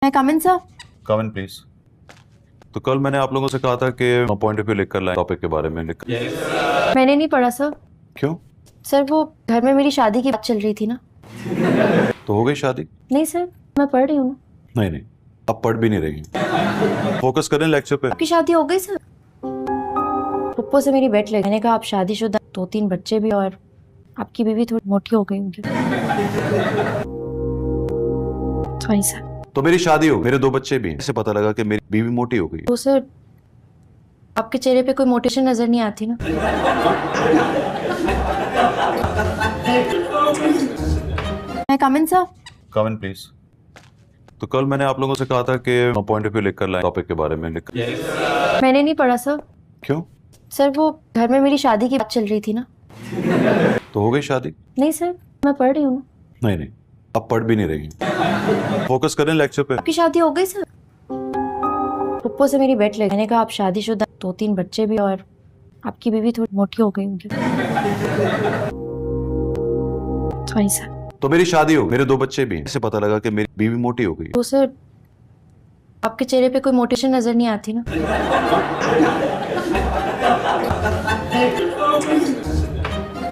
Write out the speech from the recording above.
मैं कम इन sir. Come in please. तो कल मैंने आप लोगों से कहा था कि पॉइंट ऑफ व्यू लिख कर लाएं टॉपिक के बारे में लिख। मैंने नहीं पढ़ा सर। क्यों? सर वो घर में मेरी शादी की बात चल रही थी ना। तो हो गई शादी? नहीं सर, मैं पढ़ रही हूँ ना। नहीं नहीं, अब पढ़ भी नहीं रही। फोकस करें लेक्चर पे। आपकी शादी हो गई सर? पप्पो से मेरी बेट लगी, मैंने कहा आप शादीशुदा, 2-3 बच्चे भी, और आपकी बीवी थोड़ी मोटी हो गई होगी। Sorry sir. तो मेरी शादी हो, मेरे 2 बच्चे भी हैं। इससे पता लगा कि मेरी बीवी मोटी हो गई। तो सर आपके चेहरे पे कोई मोटिवेशन नजर नहीं आती ना। मैं कम इन सर। Come in please. तो कल मैंने आप लोगों से कहा था कि पॉइंट ऑफ व्यू लिख कर लाएं टॉपिक के बारे में लिख। मैंने नहीं पढ़ा सर। क्यों? सर वो घर में मेरी शादी की बात चल रही थी ना। तो हो गई शादी? नहीं सर, मैं पढ़ रही हूँ ना। नहीं नहीं, अब पढ़ भी नहीं रही। फोकस करें लेक्चर पे। आपकी शादी हो गई सर? पप्पो से मेरी बेट लगी, मैंने कहा आप शादीशुदा, 2-3 बच्चे भी, और आपकी बीवी थोड़ी मोटी हो गई होगी। Sorry sir. तो मेरी शादी हो, मेरे 2 बच्चे भी हैं। इससे पता लगा कि मेरी बीवी मोटी हो गई। तो सर आपके चेहरे पे कोई मोटिवेशन नजर नहीं आती ना।